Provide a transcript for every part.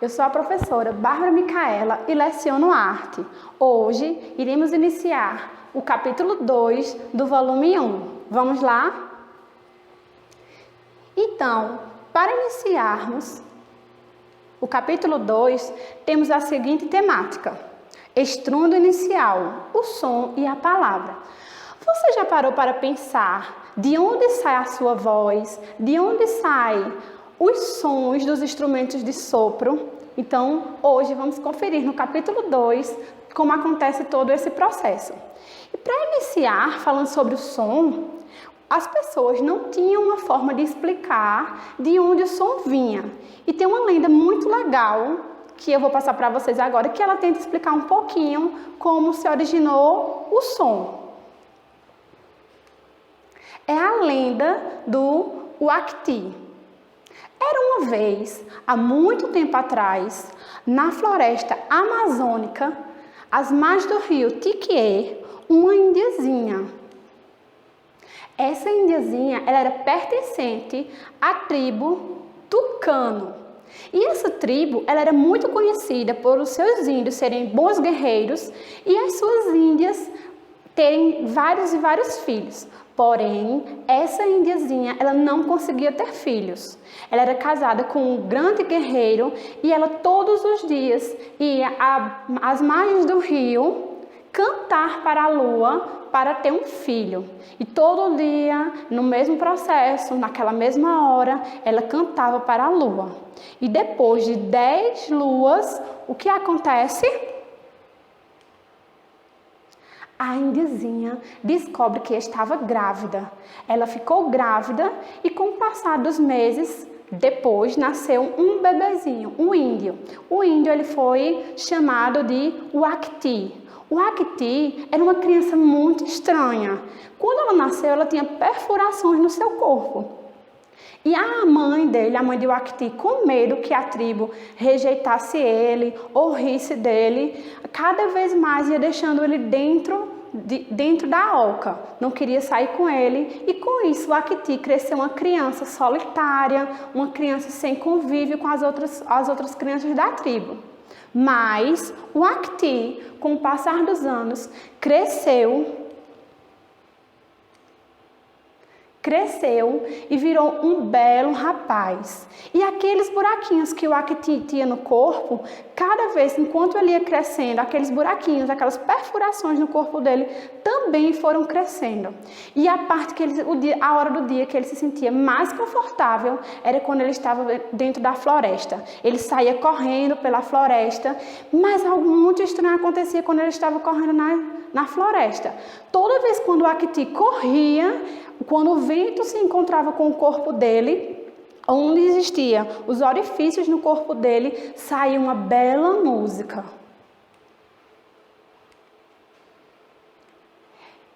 eu sou a professora Bárbara Micaela e leciono arte. Hoje iremos iniciar o capítulo 2 do volume 1. Vamos lá? Então, para iniciarmos o capítulo 2, temos a seguinte temática: estrundo inicial, o som e a palavra. Você já parou para pensar de onde sai a sua voz, de onde saem os sons dos instrumentos de sopro? Então, hoje vamos conferir no capítulo 2 como acontece todo esse processo. E para iniciar, falando sobre o som, as pessoas não tinham uma forma de explicar de onde o som vinha. E tem uma lenda muito legal que eu vou passar para vocês agora, que ela tenta explicar um pouquinho como se originou o som. É a lenda do Uacti. Era uma vez, há muito tempo atrás, na floresta amazônica, às margens do rio Tiquié, uma indiazinha. Essa indiazinha, ela era pertencente à tribo Tucano. E essa tribo, ela era muito conhecida por os seus índios serem bons guerreiros e as suas índias terem vários e vários filhos. Porém, essa indiazinha, ela não conseguia ter filhos. Ela era casada com um grande guerreiro e ela todos os dias ia às margens do rio cantar para a lua para ter um filho. E todo dia, no mesmo processo, naquela mesma hora, ela cantava para a lua. E depois de 10 luas, o que acontece? A indiazinha descobre que estava grávida. Ela ficou grávida e com o passar dos meses, depois nasceu um bebezinho, um índio. O índio ele foi chamado de Uacti. O Uacti era uma criança muito estranha. Quando ela nasceu, ela tinha perfurações no seu corpo. E a mãe dele, a mãe de Uacti, com medo que a tribo rejeitasse ele ou risse dele, cada vez mais ia deixando ele dentro da oca. Não queria sair com ele. E com isso, o Uacti cresceu uma criança solitária, uma criança sem convívio com as outras crianças da tribo. Mas o Uacti, com o passar dos anos, cresceu e virou um belo rapaz. E aqueles buraquinhos que o Uacti tinha no corpo, cada vez, enquanto ele ia crescendo, aqueles buraquinhos, aquelas perfurações no corpo dele, também foram crescendo. E a hora do dia que ele se sentia mais confortável era quando ele estava dentro da floresta. Ele saía correndo pela floresta, mas algo muito estranho acontecia quando ele estava correndo na floresta. Toda vez quando o Uacti corria, quando o vento se encontrava com o corpo dele, onde existiam os orifícios no corpo dele, saía uma bela música.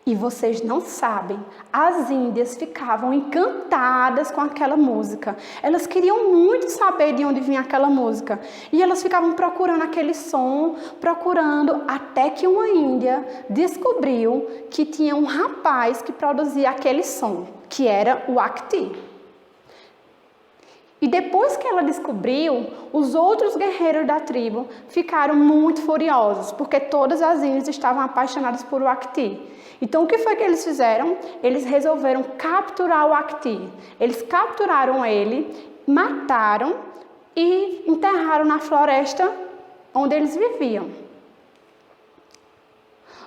E vocês não sabem, as índias ficavam encantadas com aquela música. Elas queriam muito saber de onde vinha aquela música. E elas ficavam procurando aquele som, até que uma índia descobriu que tinha um rapaz que produzia aquele som, que era o Uacti. E depois que ela descobriu, os outros guerreiros da tribo ficaram muito furiosos, porque todas as índias estavam apaixonadas por Uacti. Então, o que foi que eles fizeram? Eles resolveram capturar o Uacti. Eles capturaram ele, mataram e enterraram na floresta onde eles viviam.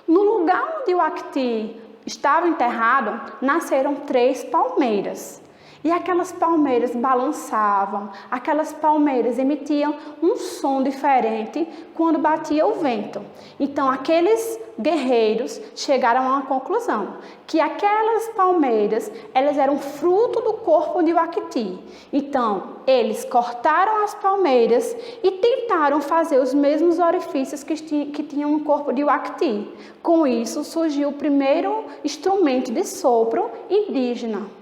No lugar onde o Uacti estava enterrado, nasceram 3 palmeiras. E aquelas palmeiras balançavam, aquelas palmeiras emitiam um som diferente quando batia o vento. Então, aqueles guerreiros chegaram a uma conclusão, que aquelas palmeiras, elas eram fruto do corpo de Uacti. Então, eles cortaram as palmeiras e tentaram fazer os mesmos orifícios que tinham no corpo de Uacti. Com isso, surgiu o primeiro instrumento de sopro indígena.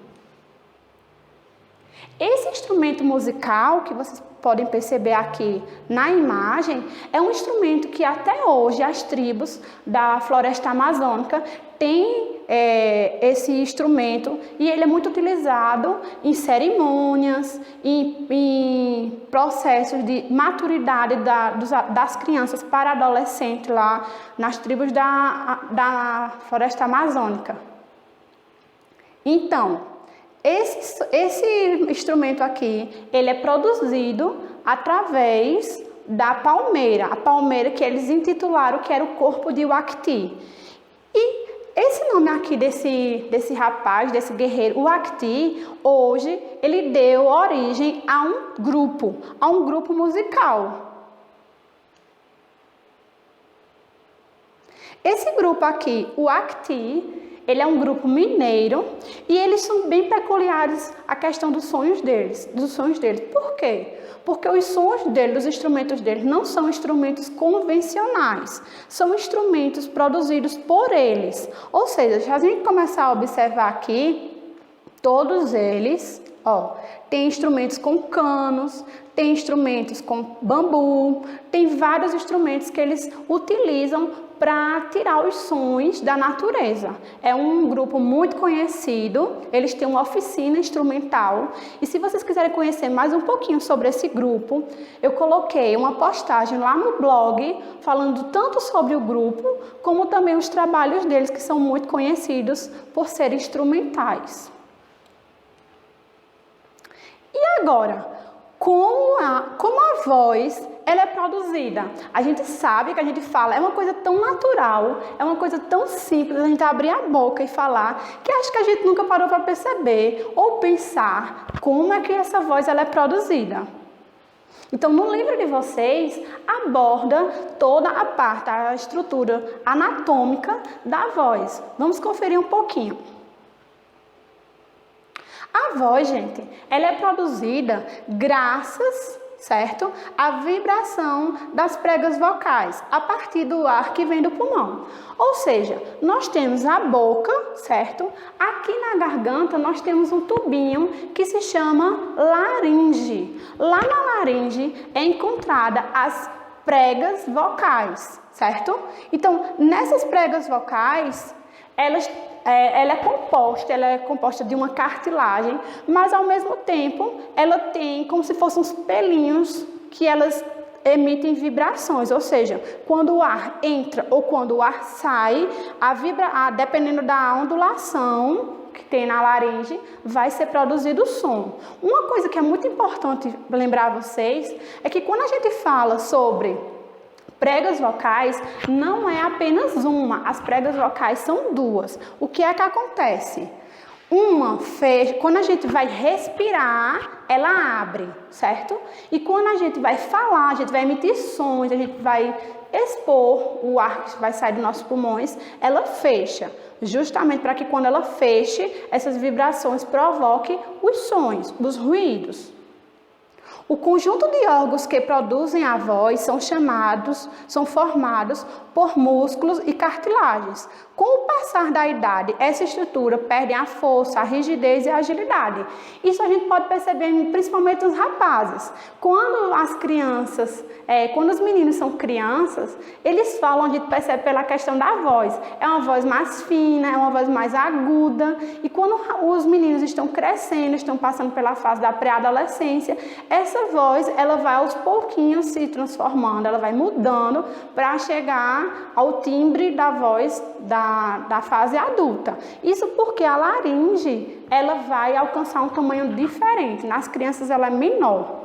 Esse instrumento musical, que vocês podem perceber aqui na imagem, é um instrumento que até hoje as tribos da floresta amazônica têm esse instrumento e ele é muito utilizado em cerimônias, em processos de maturidade das crianças para adolescentes lá nas tribos da floresta amazônica. Então, esse instrumento aqui, ele é produzido através da palmeira, a palmeira que eles intitularam que era o corpo de Uacti. E esse nome aqui desse rapaz, desse guerreiro, Uacti, hoje ele deu origem a um grupo musical. Esse grupo aqui, o Uacti, ele é um grupo mineiro e eles são bem peculiares à questão dos sonhos deles. Por quê? Porque os sons deles, os instrumentos deles, não são instrumentos convencionais, são instrumentos produzidos por eles. Ou seja, se a gente começar a observar aqui, todos eles, tem instrumentos com canos, tem instrumentos com bambu, tem vários instrumentos que eles utilizam para tirar os sons da natureza. É um grupo muito conhecido, eles têm uma oficina instrumental. E se vocês quiserem conhecer mais um pouquinho sobre esse grupo, eu coloquei uma postagem lá no blog falando tanto sobre o grupo, como também os trabalhos deles, que são muito conhecidos por serem instrumentais. E agora, como a voz ela é produzida? A gente sabe que a gente fala, é uma coisa tão natural, é uma coisa tão simples, a gente abrir a boca e falar, que acho que a gente nunca parou para perceber ou pensar como é que essa voz ela é produzida. Então, no livro de vocês, aborda toda a parte, a estrutura anatômica da voz. Vamos conferir um pouquinho. A voz, gente, ela é produzida graças, certo, à vibração das pregas vocais, a partir do ar que vem do pulmão. Ou seja, nós temos a boca, certo? Aqui na garganta nós temos um tubinho que se chama laringe. Lá na laringe é encontrada as pregas vocais, certo? Então, nessas pregas vocais, ela é composta de uma cartilagem, mas ao mesmo tempo ela tem como se fossem uns pelinhos que elas emitem vibrações, ou seja, quando o ar entra ou quando o ar sai, dependendo da ondulação que tem na laringe, vai ser produzido o som. Uma coisa que é muito importante lembrar a vocês é que quando a gente fala sobre pregas vocais, não é apenas uma, as pregas vocais são duas. O que é que acontece? Uma fecha, quando a gente vai respirar, ela abre, certo? E quando a gente vai falar, a gente vai emitir sons, a gente vai expor o ar que vai sair dos nossos pulmões, ela fecha, justamente para que quando ela feche, essas vibrações provoquem os sons, os ruídos. O conjunto de órgãos que produzem a voz são formados por músculos e cartilagens. Com o passar da idade, essa estrutura perde a força, a rigidez e a agilidade. Isso a gente pode perceber principalmente nos rapazes. Quando os meninos são crianças, eles falam, a gente percebe pela questão da voz. É uma voz mais fina, é uma voz mais aguda. E quando os meninos estão crescendo, estão passando pela fase da pré-adolescência, essa voz ela vai aos pouquinhos se transformando, ela vai mudando para chegar ao timbre da voz da fase adulta. Isso porque a laringe ela vai alcançar um tamanho diferente. Nas crianças ela é menor.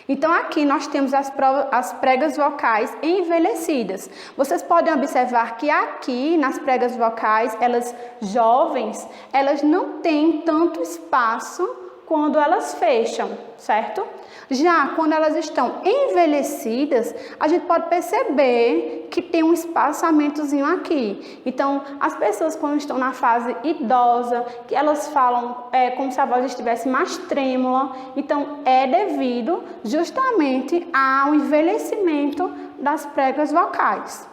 Então aqui nós temos as pregas vocais envelhecidas. Vocês podem observar que aqui nas pregas vocais, elas jovens, elas não têm tanto espaço quando elas fecham, certo? Já quando elas estão envelhecidas, a gente pode perceber que tem um espaçamentozinho aqui. Então, as pessoas quando estão na fase idosa, que elas falam como se a voz estivesse mais trêmula, então é devido justamente ao envelhecimento das pregas vocais.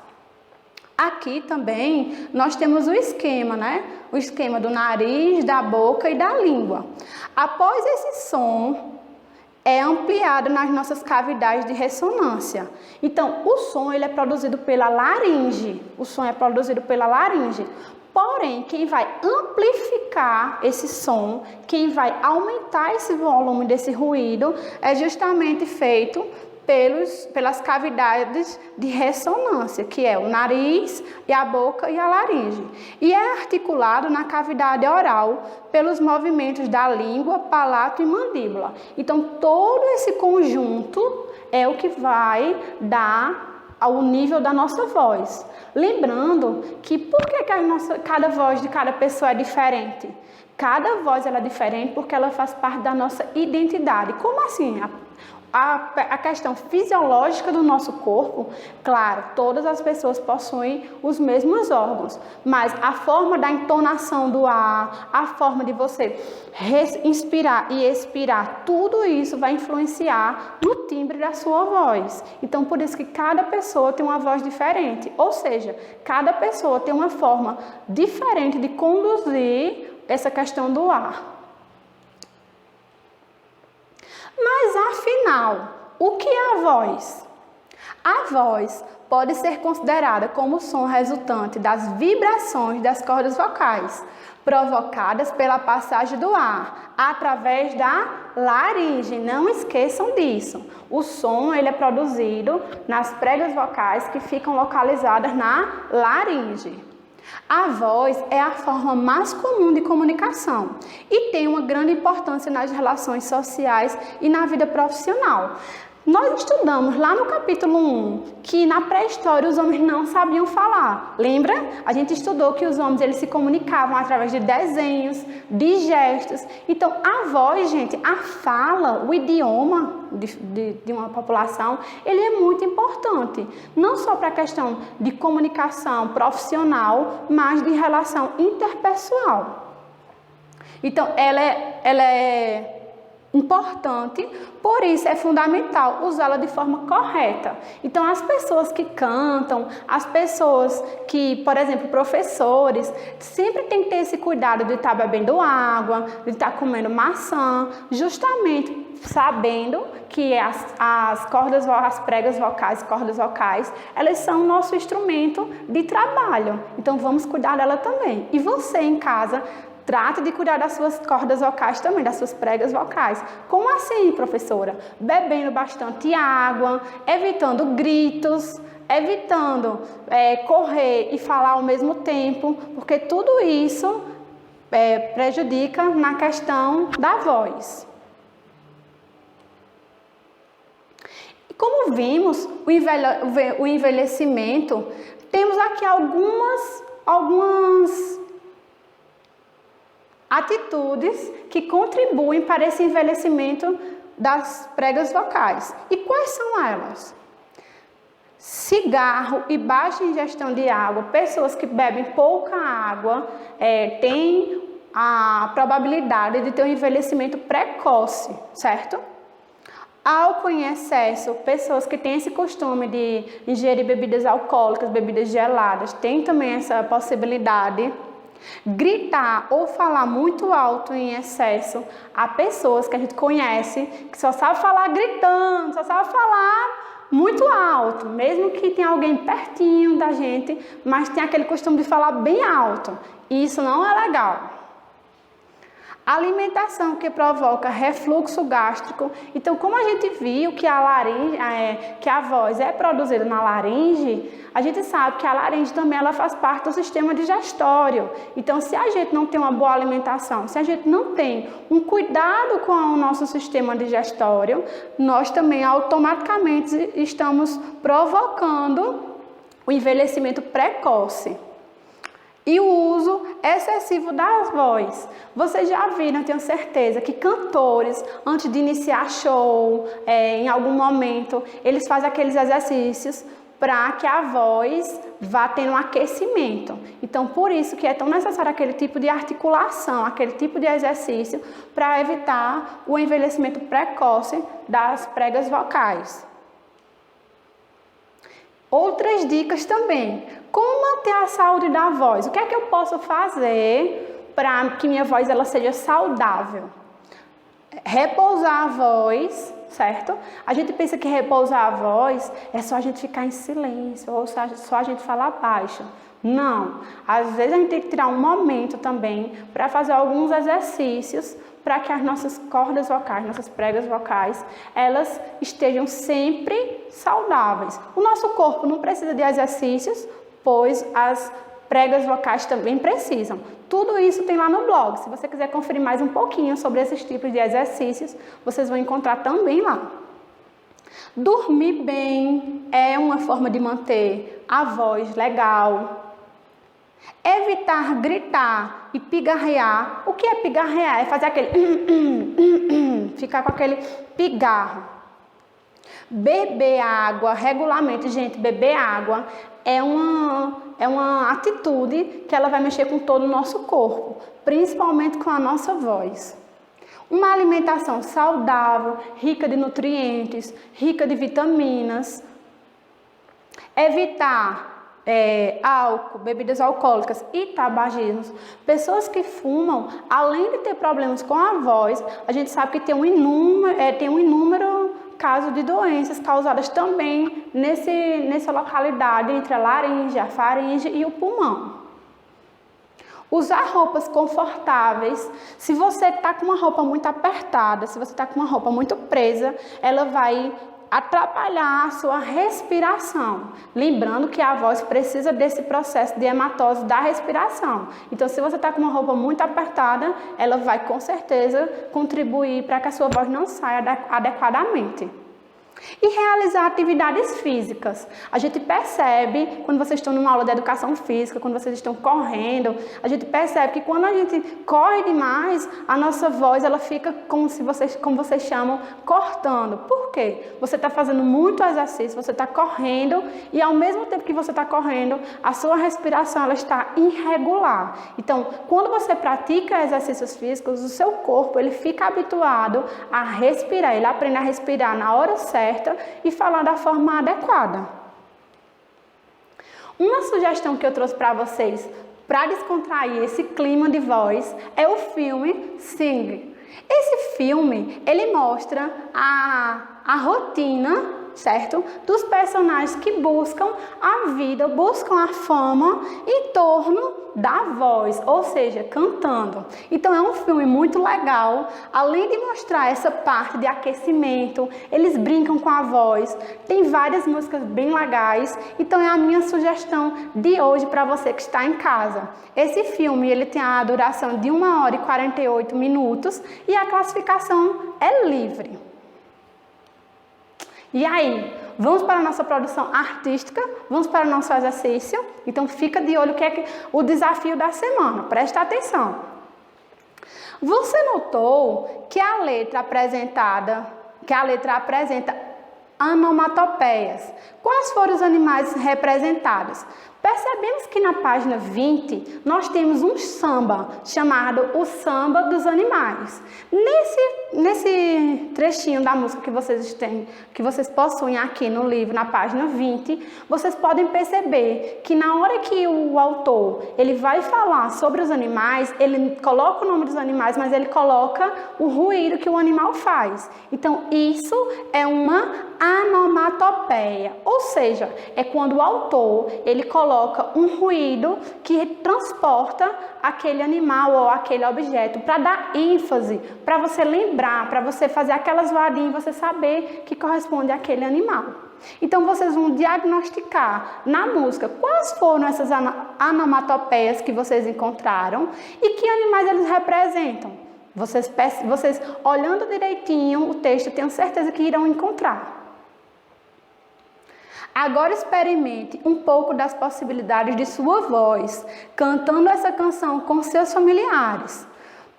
Aqui também nós temos o esquema, né? O esquema do nariz, da boca e da língua. Após esse som, é ampliado nas nossas cavidades de ressonância. Então, o som ele é produzido pela laringe. O som é produzido pela laringe. Porém, quem vai amplificar esse som, quem vai aumentar esse volume desse ruído, é justamente feito pelas cavidades de ressonância, que é o nariz, e a boca e a laringe. E é articulado na cavidade oral pelos movimentos da língua, palato e mandíbula. Então, todo esse conjunto é o que vai dar ao nível da nossa voz. Lembrando que por que cada voz de cada pessoa é diferente? Cada voz ela é diferente porque ela faz parte da nossa identidade. Como assim? A questão fisiológica do nosso corpo, claro, todas as pessoas possuem os mesmos órgãos, mas a forma da entonação do ar, a forma de você inspirar e expirar, tudo isso vai influenciar no timbre da sua voz. Então, por isso que cada pessoa tem uma voz diferente, ou seja, cada pessoa tem uma forma diferente de conduzir essa questão do ar. Mas, afinal, o que é a voz? A voz pode ser considerada como o som resultante das vibrações das cordas vocais, provocadas pela passagem do ar, através da laringe. Não esqueçam disso. O som ele é produzido nas pregas vocais que ficam localizadas na laringe. A voz é a forma mais comum de comunicação e tem uma grande importância nas relações sociais e na vida profissional. Nós estudamos lá no capítulo 1 que na pré-história os homens não sabiam falar. Lembra? A gente estudou que os homens eles se comunicavam através de desenhos, de gestos. Então, a voz, gente, a fala, o idioma de uma população, ele é muito importante. Não só para a questão de comunicação profissional, mas de relação interpessoal. Então, ela é importante, por isso é fundamental usá-la de forma correta. Então, as pessoas que cantam, as pessoas que, por exemplo, professores, sempre tem que ter esse cuidado de estar bebendo água, de estar comendo maçã, justamente sabendo que as pregas vocais, cordas vocais, elas são o nosso instrumento de trabalho. Então, vamos cuidar dela também. E você em casa, trate de cuidar das suas cordas vocais também, das suas pregas vocais. Como assim, professora? Bebendo bastante água, evitando gritos, evitando correr e falar ao mesmo tempo, porque tudo isso prejudica na questão da voz. E como vimos, o envelhecimento, temos aqui algumas atitudes que contribuem para esse envelhecimento das pregas vocais. E quais são elas? Cigarro e baixa ingestão de água. Pessoas que bebem pouca água têm a probabilidade de ter um envelhecimento precoce, certo? Álcool em excesso, pessoas que têm esse costume de ingerir bebidas alcoólicas, bebidas geladas, têm também essa possibilidade. Gritar ou falar muito alto em excesso. Há pessoas que a gente conhece que só sabe falar gritando, só sabe falar muito alto, mesmo que tenha alguém pertinho da gente, mas tem aquele costume de falar bem alto. E isso não é legal. Alimentação que provoca refluxo gástrico. Então, como a gente viu que que a voz é produzida na laringe, a gente sabe que a laringe também ela faz parte do sistema digestório. Então, se a gente não tem uma boa alimentação, se a gente não tem um cuidado com o nosso sistema digestório, nós também automaticamente estamos provocando o envelhecimento precoce. E o uso excessivo das vozes. Vocês já viram, tenho certeza, que cantores, antes de iniciar show, em algum momento, eles fazem aqueles exercícios para que a voz vá tendo um aquecimento. Então, por isso que é tão necessário aquele tipo de articulação, aquele tipo de exercício, para evitar o envelhecimento precoce das pregas vocais. Outras dicas também. Como manter a saúde da voz? O que é que eu posso fazer para que minha voz ela seja saudável? Repousar a voz, certo? A gente pensa que repousar a voz é só a gente ficar em silêncio ou só a gente falar baixo. Não. Às vezes a gente tem que tirar um momento também para fazer alguns exercícios para que as nossas cordas vocais, nossas pregas vocais, elas estejam sempre saudáveis. O nosso corpo não precisa de exercícios, pois as pregas vocais também precisam. Tudo isso tem lá no blog. Se você quiser conferir mais um pouquinho sobre esses tipos de exercícios, vocês vão encontrar também lá. Dormir bem é uma forma de manter a voz legal. Evitar gritar e pigarrear. O que é pigarrear? É fazer aquele ficar com aquele pigarro. Beber água regularmente. Gente, beber água é uma atitude que ela vai mexer com todo o nosso corpo, principalmente com a nossa voz. Uma alimentação saudável, rica de nutrientes, rica de vitaminas. Evitar álcool, bebidas alcoólicas e tabagismo. Pessoas que fumam, além de ter problemas com a voz, a gente sabe que tem um inúmero casos de doenças causadas também nessa localidade entre a laringe, a faringe e o pulmão. Usar roupas confortáveis. Se você está com uma roupa muito apertada, se você está com uma roupa muito presa, ela vai atrapalhar a sua respiração. Lembrando que a voz precisa desse processo de hematose da respiração. Então, se você está com uma roupa muito apertada, ela vai com certeza contribuir para que a sua voz não saia adequadamente. E realizar atividades físicas. A gente percebe, quando vocês estão numa aula de educação física, quando vocês estão correndo, a gente percebe que quando a gente corre demais, a nossa voz ela fica como vocês chamam, cortando. Por quê? Você está fazendo muito exercício, você está correndo e ao mesmo tempo que você está correndo, a sua respiração ela está irregular. Então, quando você pratica exercícios físicos, o seu corpo ele fica habituado a respirar, ele aprende a respirar na hora certa e falar da forma adequada. Uma sugestão que eu trouxe para vocês para descontrair esse clima de voz é o filme Sing. Esse filme, ele mostra a rotina, certo? Dos personagens que buscam a vida, buscam a fama em torno da voz, ou seja, cantando. Então é um filme muito legal, além de mostrar essa parte de aquecimento, eles brincam com a voz, tem várias músicas bem legais, então é a minha sugestão de hoje para você que está em casa. Esse filme, ele tem a duração de 1 hora e 48 minutos e a classificação é livre. E aí, vamos para a nossa produção artística, vamos para o nosso exercício. Então, fica de olho que é o desafio da semana, presta atenção. Você notou que a letra apresenta onomatopeias. Quais foram os animais representados? Percebemos que na página 20 nós temos um samba chamado o Samba dos Animais. Nesse trechinho da música que vocês possuem aqui no livro, na página 20, vocês podem perceber que na hora que o autor ele vai falar sobre os animais, ele coloca o nome dos animais, mas ele coloca o ruído que o animal faz. Então isso é uma onomatopeia, ou seja, é quando o autor ele coloca um ruído que transporta aquele animal ou aquele objeto para dar ênfase, para você lembrar, para você fazer aquela zoadinha e você saber que corresponde àquele animal. Então vocês vão diagnosticar na música quais foram essas onomatopeias que vocês encontraram e que animais eles representam. Vocês olhando direitinho o texto, tenho certeza que irão encontrar. Agora experimente um pouco das possibilidades de sua voz, cantando essa canção com seus familiares.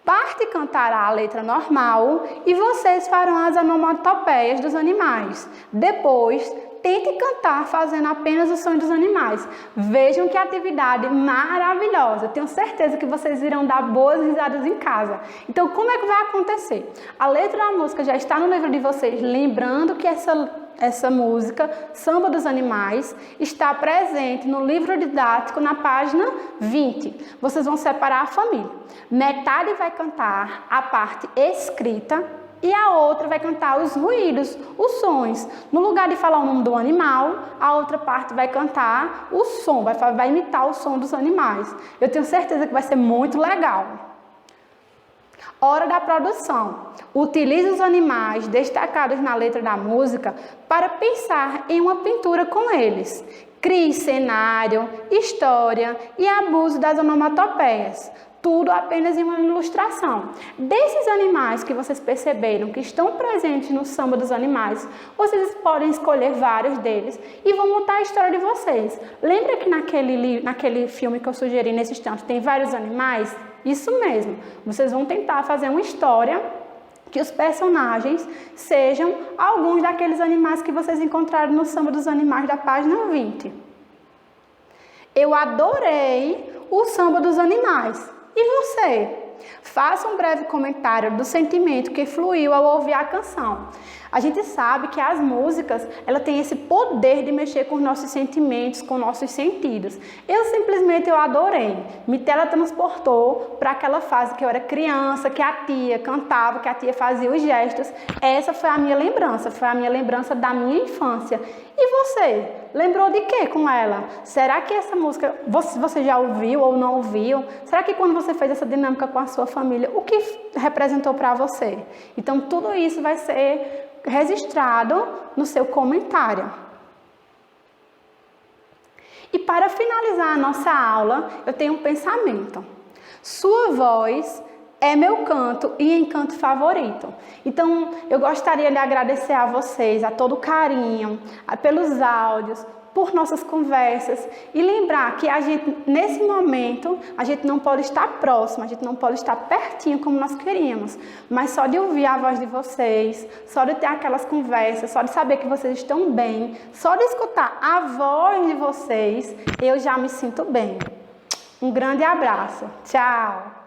Parte cantará a letra normal e vocês farão as onomatopeias dos animais. Depois, tente cantar fazendo apenas o som dos animais. Vejam que atividade maravilhosa. Tenho certeza que vocês irão dar boas risadas em casa. Então, como é que vai acontecer? A letra da música já está no livro de vocês, lembrando que essa música, Samba dos Animais, está presente no livro didático na página 20. Vocês vão separar a família. Metade vai cantar a parte escrita e a outra vai cantar os ruídos, os sons. No lugar de falar o nome do animal, a outra parte vai cantar o som, vai imitar o som dos animais. Eu tenho certeza que vai ser muito legal. Hora da produção. Utilize os animais destacados na letra da música para pensar em uma pintura com eles. Crie cenário, história e abuso das onomatopeias. Tudo apenas em uma ilustração. Desses animais que vocês perceberam que estão presentes no Samba dos Animais, vocês podem escolher vários deles e vão montar a história de vocês. Lembra que naquele filme que eu sugeri nesse instante tem vários animais? Isso mesmo. Vocês vão tentar fazer uma história que os personagens sejam alguns daqueles animais que vocês encontraram no Samba dos Animais da página 20. Eu adorei o Samba dos Animais. E você? Faça um breve comentário do sentimento que fluiu ao ouvir a canção. A gente sabe que as músicas, ela tem esse poder de mexer com os nossos sentimentos, com nossos sentidos. Eu adorei. Me teletransportou para aquela fase que eu era criança, que a tia cantava, que a tia fazia os gestos. Essa foi a minha lembrança da minha infância. E você? Lembrou de quê com ela? Será que essa música você já ouviu ou não ouviu? Será que quando você fez essa dinâmica com a sua família, o que representou para você? Então, tudo isso vai ser registrado no seu comentário. E para finalizar a nossa aula, eu tenho um pensamento. Sua voz é meu canto e encanto favorito. Então, eu gostaria de agradecer a vocês, a todo o carinho, pelos áudios, por nossas conversas e lembrar que a gente, nesse momento, a gente não pode estar próximo, a gente não pode estar pertinho como nós queríamos, mas só de ouvir a voz de vocês, só de ter aquelas conversas, só de saber que vocês estão bem, só de escutar a voz de vocês, eu já me sinto bem. Um grande abraço. Tchau!